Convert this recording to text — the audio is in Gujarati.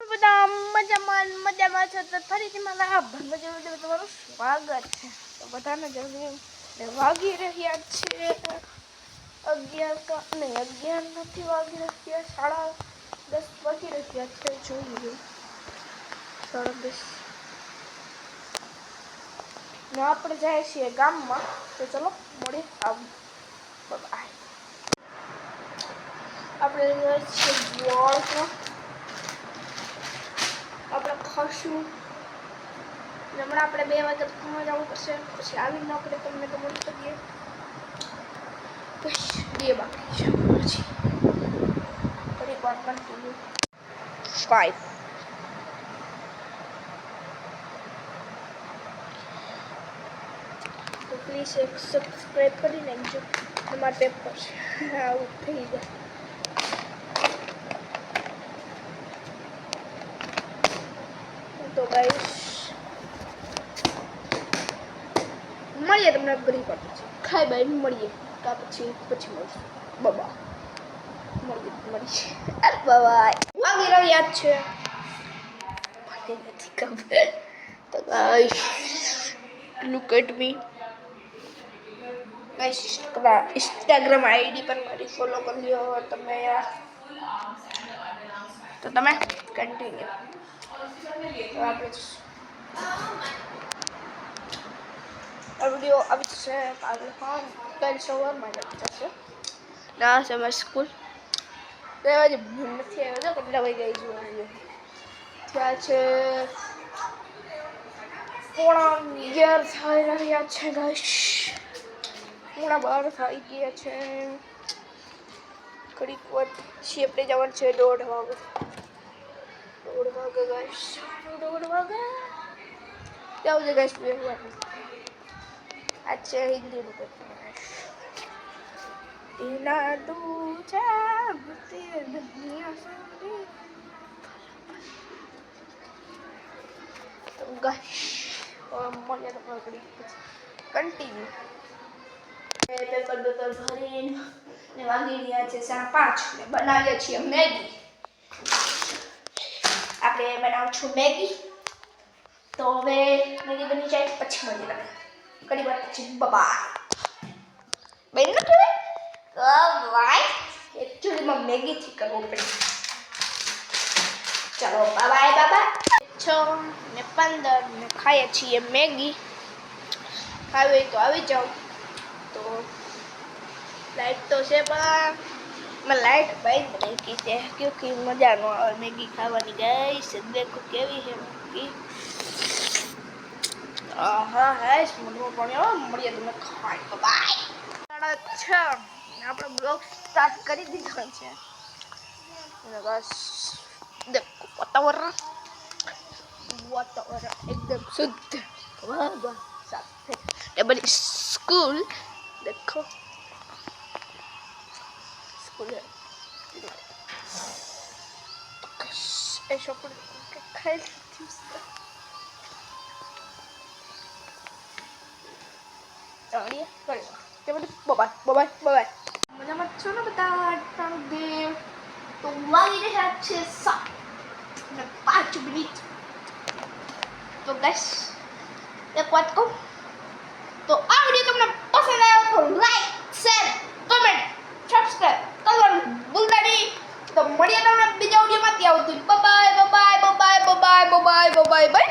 બધા મજામાં છો તો ફરીથી મારા ભાઈમાં તમારું સ્વાગત છે. તો બધાને જલ્દી વાગી રહ્યા છે 11 નહીં 11 નથી વાગી રહ્યા, 10:30 વાગી રહ્યા છે. જોઈએ 10:30 ને આપણે જાય છીએ ગામમાં. તો ચલો મળીએ. બાય. આપણે જાય છીએ વોળમાં. આપણે ખાશું હમણાં આપણે 2 વાગે ભણવા જવું પડશે. પછી આવીને આપણે તમને તો મળી શકીએ. બસ 2 બાકી છે. પછી થોડીક વાર કન્ટિન્યુ 5. તો પ્લીઝ એક સબસ્ક્રાઈબ કરી નાખજો. તમારા પેપર આવું થઈ જાય. તો ગાઈસ મળીએ તમને ઘણી પર ખાઈ બાઈ મળીએ કા પછી મળીશું. બાબા મળીએ બાય. વાગી રહ્યા છે નથી ખબર. તો guys look at me guys. Instagram ID પર મારી ફોલો કરી લ્યો તમે યાર. તો તમે કન્ટિન્યુ. તો આપણે આ વિડીયો આવી જશે કાલે. કાલે સવારમાં જ આવી જશે. ના સમય સ્કૂલ તો એવા જ નથી આવ્યો તો કેટલા વાગ્યા જોવા ત્યાં છે 11:15 થઈ રહ્યા છે ગાઈસ. 11:15 થઈ ગયા છે. ઘડીક વાર પછી આપણે જવાનું છે 1:30 વાગે. 1:30 વાગે ગાઈસ. 1:30 વાગે જાવ છે ગાઈસ. अच्छा हिंदी में इना तू चाहते दुनिया से तो गाइस और મને તો પકડી કન્ટિન્યુ. પેપર ભરીને ને વાગી રહ્યા છે 5:30 ને બનાવીએ છીએ મેગી. આપણે બનાવું છું મેગી. તો હવે મેગી બની જાય પછી મળીએ તમે ઘણી વાર પછી. બાય. બેન ન કહેવાય બાય. એકચ્યુઅલીમાં મેગીથી કરવું પડે. ચલો બાય બાબા. 6:15 ને ખાઈએ છીએ મેગી. ખાવી તો આવી જાઓ. તો લાઈટ તો છે પણ મેં લાઈટ બંધ રાખી છે ક્યોંકि મજા ન આવે મેગી ખાવાની. ગાઈસ દેખો કેવી છે મેગી. હા હેસ મળવું પડ્યો. મળીએ તમે ખાઈ. બાય. 6:30 આપણે બ્લોગ સ્ટાર્ટ કરી દીધો છે. બસ દેખો વાતાવરણ એકદમ શુદ્ધ હવા સાથે. એ બધી સ્કૂલ દેખો. સ્કૂલ એ છોકરી ખાઈ લીધી. બાય. મજામાં છો ને બધા? તો વાગી રહ્યા છે 7:05. તો ગાઈસ એક વાત કહું તો આ વિડીયો તમને પસંદ આવ્યો તો લાઈક શેર કમેન્ટ સબસ્ક્રાઇબ કરવાનું ભૂલતા નહીં. તો મળીએ તમને બીજા વિડીયોમાં. ત્યાં સુધી બાય બાય.